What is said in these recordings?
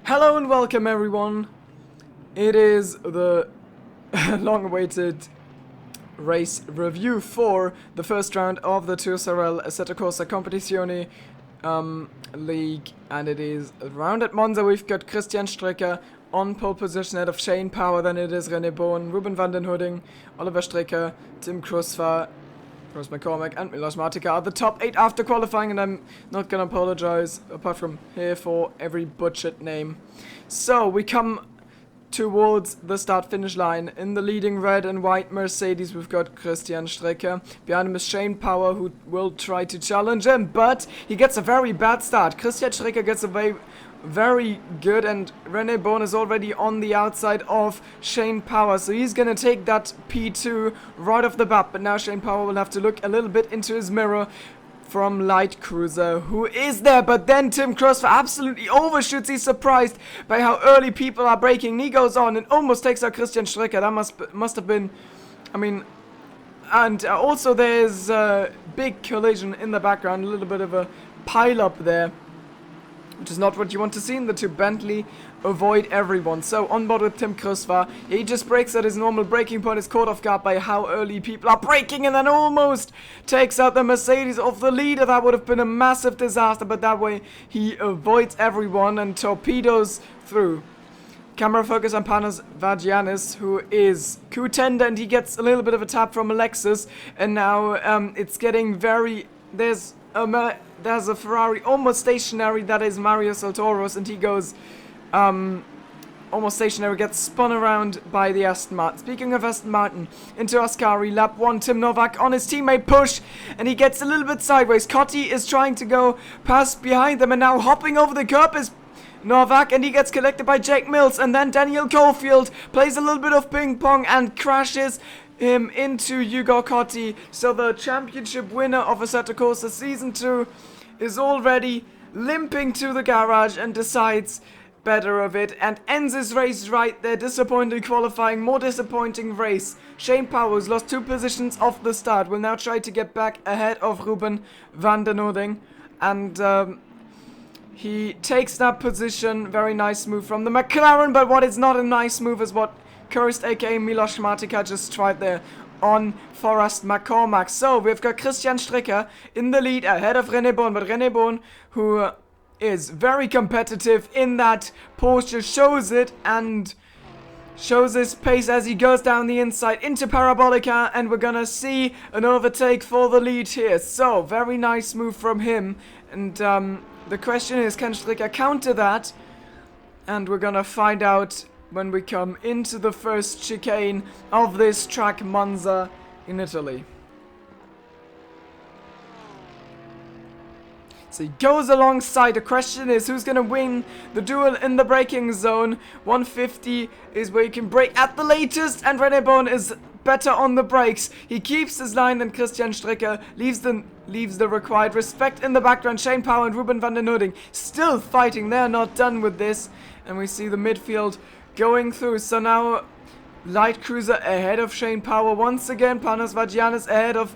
Hello and welcome everyone. It is the long-awaited race review for the first round of the Tour Sorel Assetto Corsa Competizione League, and it is round at Monza. We've got Christian Strecker on pole position ahead of Shane Power, then it is René Bohn, Ruben van den Hudding, Oliver Strecker, Tim Krusva, Ross McCormack and Milos Martika are the top 8 after qualifying, and I'm not gonna apologize apart from here for every butchered name. So we come towards the start-finish line. In the leading red and white Mercedes we've got Christian Strecker. Behind him is Shane Power, who will try to challenge him, but he gets a very bad start. Christian Strecker gets away very good, and René Bohn is already on the outside of Shane Power, so he's gonna take that P2 right off the bat. But now Shane Power will have to look a little bit into his mirror from Light Cruiser, who is there, but then Tim Krusva absolutely overshoots. He's surprised by how early people are braking. He goes on and almost takes out Christian Strecker. That must have been, and also there's a big collision in the background, a little bit of a pile up there, which is not what you want to see in the two. Bentley avoid everyone. So on board with Tim Krusva, he just brakes at his normal braking point, is caught off guard by how early people are braking, and then almost takes out the Mercedes of the leader. That would have been a massive disaster, but that way he avoids everyone and torpedoes through. Camera focus on Panos Vagianis, who is contender, and he gets a little bit of a tap from Alexis, and now it's getting very... There's a Ferrari almost stationary, that is Mario Saltoros, and he goes almost stationary, gets spun around by the Aston Martin. Speaking of Aston Martin, into Ascari, lap 1, Tim Novak on his teammate Push, and he gets a little bit sideways. Cotti is trying to go past behind them, and now hopping over the curb is Novak, and he gets collected by Jake Mills, and then Daniel Caulfield plays a little bit of ping pong and crashes him into Hugo Cotti. So the championship winner of Assetto Corsa Season 2 is already limping to the garage and decides better of it and ends his race right there. Disappointing qualifying, more disappointing race. Shane Powers lost 2 positions off the start, will now try to get back ahead of Ruben van den Hudding, and he takes that position. Very nice move from the McLaren, but what is not a nice move is what Cursed aka Milos Martika just tried there on Forrest McCormack. So we've got Christian Strecker in the lead ahead of René Bohn, but René Bohn, who is very competitive in that Porsche, shows it and shows his pace as he goes down the inside into Parabolica, and we're gonna see an overtake for the lead here. So very nice move from him, and the question is, can Strecker counter that? And we're gonna find out when we come into the first chicane of this track, Monza in Italy. So he goes alongside. The question is, who's gonna win the duel in the braking zone? 150 is where you can brake at the latest, and René Bohn is better on the brakes. He keeps his line, and Christian Strecker leaves the required respect in the background. Shane Power and Ruben van den Hudding still fighting. They're not done with this, and we see the midfield going through. So now Light Cruiser ahead of Shane Power once again. Panos Vagianis ahead of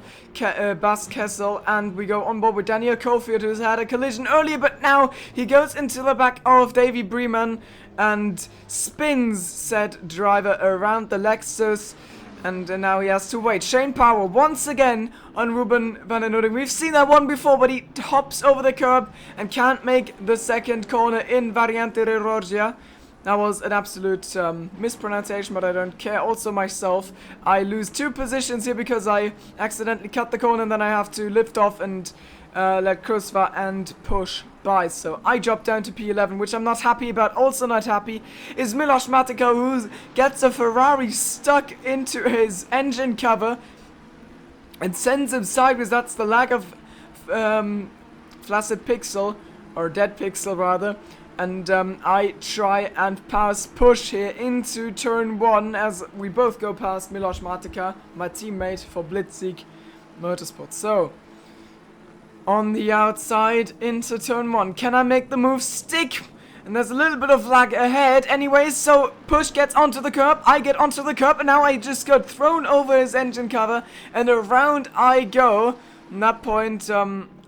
Bas Kessel, and we go on board with Daniel Caulfield, who's had a collision earlier, but now he goes into the back of Davy Breman and spins said driver around the Lexus, and now he has to wait. Shane Power once again on Ruben van den Hudding. We've seen that one before, but he hops over the curb and can't make the second corner in Variante de Roggia. That was an absolute mispronunciation, but I don't care. Also myself, I lose 2 positions here because I accidentally cut the corner, and then I have to lift off and let Krusva and Push by. So I drop down to P11, which I'm not happy about. Also not happy is Milos Martika, who gets a Ferrari stuck into his engine cover and sends him sideways. That's the lack of flaccid pixel, or dead pixel rather. And I try and pass Push here into turn 1 as we both go past Milos Martika, my teammate for Blitzsieg Motorsport. So, on the outside into turn 1. Can I make the move stick? And there's a little bit of lag ahead. Anyways, so Push gets onto the curb, I get onto the curb, and now I just got thrown over his engine cover, and around I go. At that point,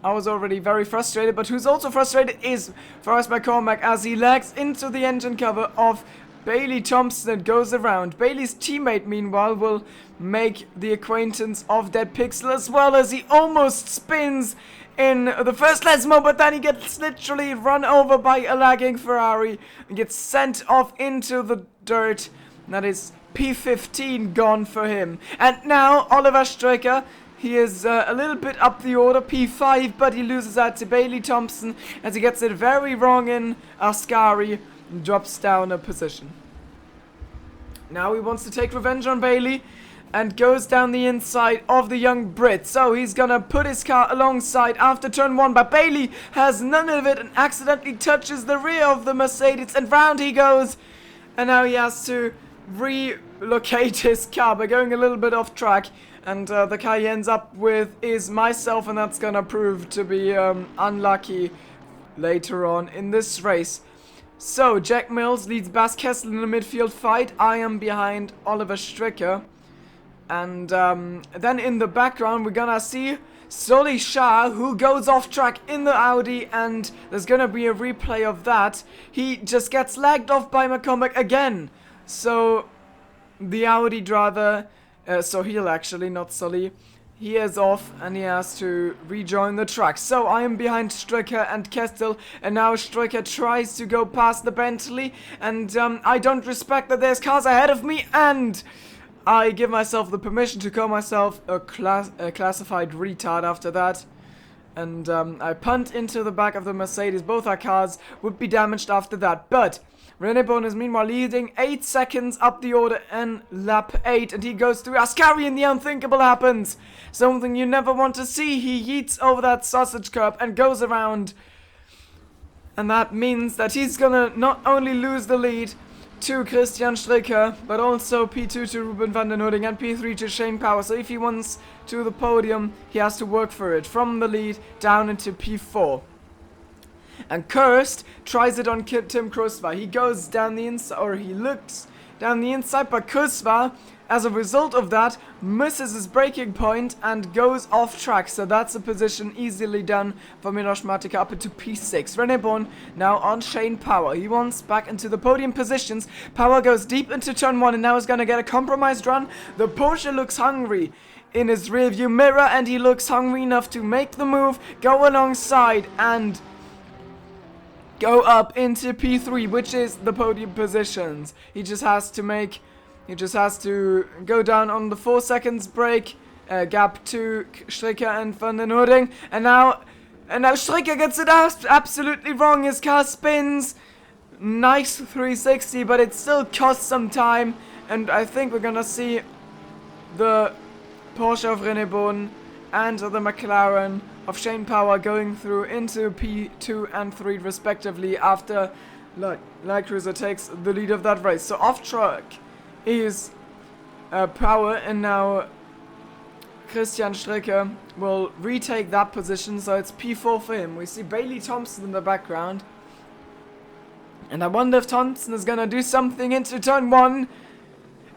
I was already very frustrated, but who's also frustrated is Forrest McCormack as he lags into the engine cover of Bailey Thompson and goes around. Bailey's teammate, meanwhile, will make the acquaintance of that Pixel as well as he almost spins in the first Lesmo, but then he gets literally run over by a lagging Ferrari and gets sent off into the dirt. That is P15 gone for him. And now Oliver Stricker, he is a little bit up the order, P5, but he loses out to Bailey Thompson as he gets it very wrong in Ascari and drops down a position. Now he wants to take revenge on Bailey and goes down the inside of the young Brit. So he's gonna put his car alongside after turn 1, but Bailey has none of it and accidentally touches the rear of the Mercedes and round he goes. And now he has to relocate his car by going a little bit off track. And the car he ends up with is myself, and that's gonna prove to be unlucky later on in this race. So, Jack Mills leads Bas Kessel in the midfield fight. I am behind Oliver Stricker. And then in the background, we're gonna see Sully Shah, who goes off track in the Audi, and there's gonna be a replay of that. He just gets lagged off by McCormack again. So, the Audi driver... Sohail actually, not Sully. He is off and he has to rejoin the track. So I am behind Stricker and Kestel, and now Stricker tries to go past the Bentley, and I don't respect that there's cars ahead of me, and I give myself the permission to call myself a classified retard after that. And I punt into the back of the Mercedes. Both our cars would be damaged after that, but René Bon is meanwhile leading 8 seconds up the order in lap 8, and he goes through Ascari and the unthinkable happens. Something you never want to see. He yeets over that sausage curb and goes around. And that means that he's gonna not only lose the lead to Christian Stricker, but also P2 to Ruben van den Hooding and P3 to Shane Power. So if he wants to the podium, he has to work for it. From the lead down into P4. And Kirst tries it on Tim Krusva. He goes down the inside, or he looks down the inside, but Krusva, as a result of that, misses his braking point and goes off track. So that's a position easily done for Milos Matika up into P6. René Bon now on Shane Power. He wants back into the podium positions. Power goes deep into turn 1 and now is going to get a compromised run. The Porsche looks hungry in his rearview mirror, and he looks hungry enough to make the move, go alongside, and go up into P3, which is the podium positions. He just has to go down on the 4 seconds break, gap to Stricker and Van den Hooding, and now Stricker gets it absolutely wrong. His car spins, nice 360, but it still costs some time, and I think we're gonna see the Porsche of René Bon and the McLaren of Shane Power going through into P2 and 3 respectively after Light Cruiser takes the lead of that race. So off track is Power, and now Christian Stricker will retake that position, so it's P4 for him. We see Bailey Thompson in the background, and I wonder if Thompson is gonna do something into turn 1.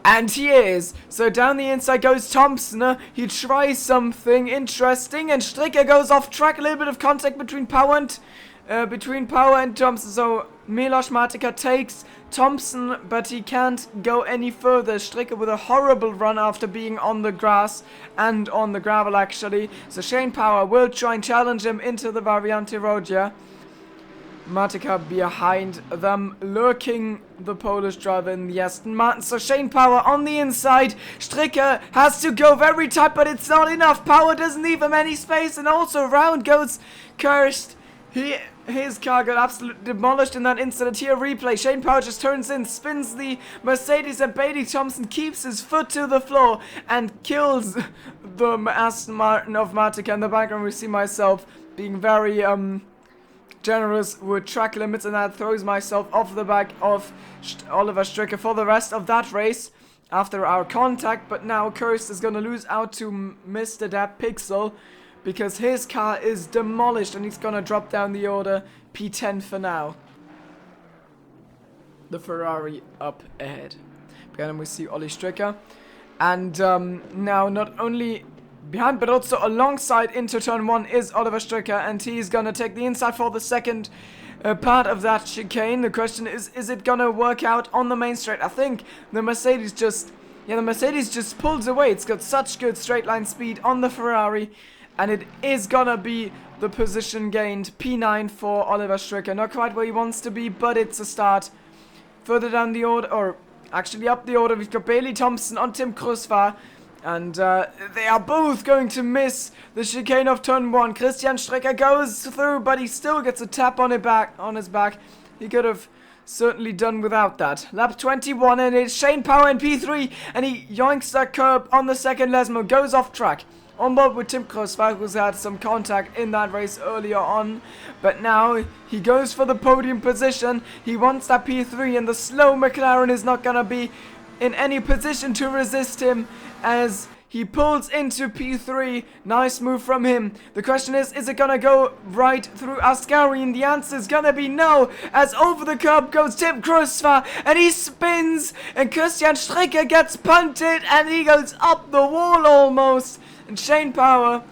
And he is. So down the inside goes Thompson. He tries something interesting, and Stricker goes off track. A little bit of contact between Power and Thompson. So Milos Matika takes Thompson, but he can't go any further. Stricker with a horrible run after being on the grass and on the gravel actually. So Shane Power will try and challenge him into the Variante Rodia. Matika behind them, lurking the Polish driver in the Aston Martin. So Shane Power on the inside. Stricker has to go very tight, but it's not enough. Power doesn't leave him any space, and also round goes Kirst. His car got absolutely demolished in that incident. Here replay. Shane Power just turns in, spins the Mercedes, and Bailey Thompson keeps his foot to the floor and kills the Aston Martin of Matika. In the background we see myself being very generous with track limits, and that throws myself off the back of Oliver Stricker for the rest of that race after our contact. But now Kirst is going to lose out to Mr. Dat Pixel because his car is demolished, and he's going to drop down the order. P10 for now. The Ferrari up ahead. Again we see Ollie Stricker, and now not only behind, but also alongside into turn 1 is Oliver Stricker, and he's gonna take the inside for the second part of that chicane. The question is it gonna work out on the main straight? I think the Mercedes just pulls away. It's got such good straight line speed on the Ferrari, and it is gonna be the position gained. P9 for Oliver Stricker. Not quite where he wants to be, but it's a start. Further down the order, or actually up the order, we've got Bailey Thompson on Tim Krusvar. And they are both going to miss the chicane of turn 1. Christian Strecker goes through, but he still gets a tap on his back. He could have certainly done without that. Lap 21, and it's Shane Power in P3, and he yoinks that curb on the second Lesmo, goes off track. On board with Tim Krosvar, who's had some contact in that race earlier on. But now he goes for the podium position. He wants that P3, and the slow McLaren is not going to be in any position to resist him as he pulls into P3. Nice move from him. The question is it gonna go right through Ascari? And the answer is gonna be no, as over the curb goes Tim Krusvar, and he spins, and Christian Strecker gets punted, and he goes up the wall almost, and Shane Power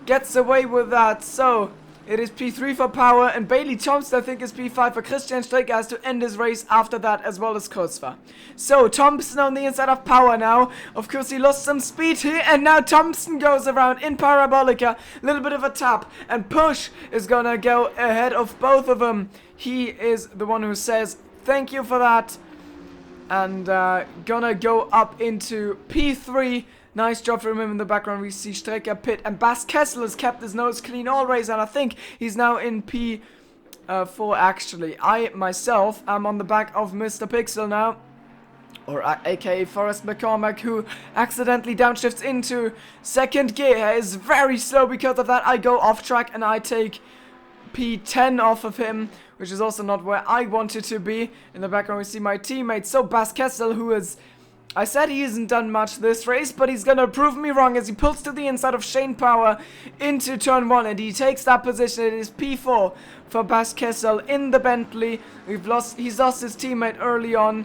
gets away with that. So it is P3 for Power, and Bailey Thompson, I think, is P5 for Christian Strecker, has to end his race after that, as well as Krusvar. So, Thompson on the inside of Power now. Of course, he lost some speed here, and now Thompson goes around in Parabolica. A little bit of a tap, and Push is gonna go ahead of both of them. He is the one who says, thank you for that. And gonna go up into P3. Nice job from him in the background. We see Strecker pit, and Bas Kessel has kept his nose clean all race, and I think he's now in P4 actually. I myself am on the back of Mr. Pixel now, or aka Forrest McCormack, who accidentally downshifts into second gear. Is very slow because of that. I go off track and I take P10 off of him, which is also not where I wanted to be. In the background we see my teammate, so Bas Kessel, who is... I said he hasn't done much this race, but he's gonna prove me wrong as he pulls to the inside of Shane Power into turn 1, and he takes that position. It is P4 for Bas Kessel in the Bentley. He's lost his teammate early on,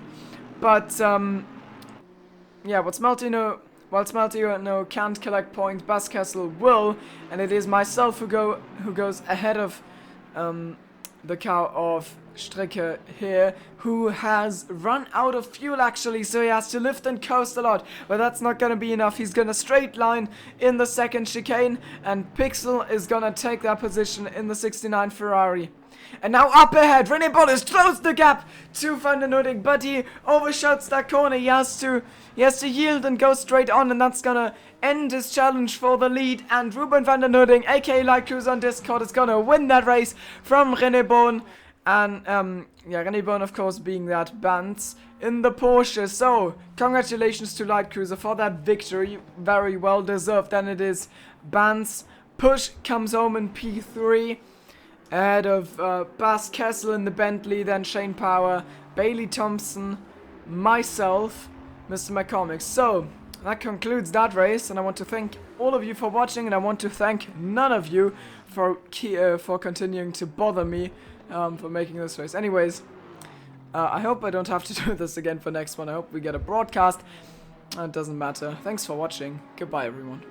but yeah, while Smeltino can't collect points, Bas Kessel will, and it is myself who goes ahead of the car of Strecker here, who has run out of fuel actually, so he has to lift and coast a lot, but that's not gonna be enough. He's gonna straight line in the second chicane, and Pixel is gonna take that position in the 69 Ferrari. And now up ahead, René Bolles closed the gap to Van der Noording, but he overshoots that corner. He has to yield and go straight on, and that's gonna end his challenge for the lead. And Ruben Van der Noording, aka Light Cruise on Discord, is gonna win that race from René Bolles. And yeah, René Bolles, of course, being that Bans in the Porsche. So congratulations to Light Cruiser for that victory, very well deserved. And it is Bans. Push comes home in P3. Ahead of Bas Kessel in the Bentley, then Shane Power, Bailey Thompson, myself, Mr. McCormick. So, that concludes that race, and I want to thank all of you for watching, and I want to thank none of you for continuing to bother me for making this race. Anyways, I hope I don't have to do this again for next one. I hope we get a broadcast. It doesn't matter. Thanks for watching. Goodbye, everyone.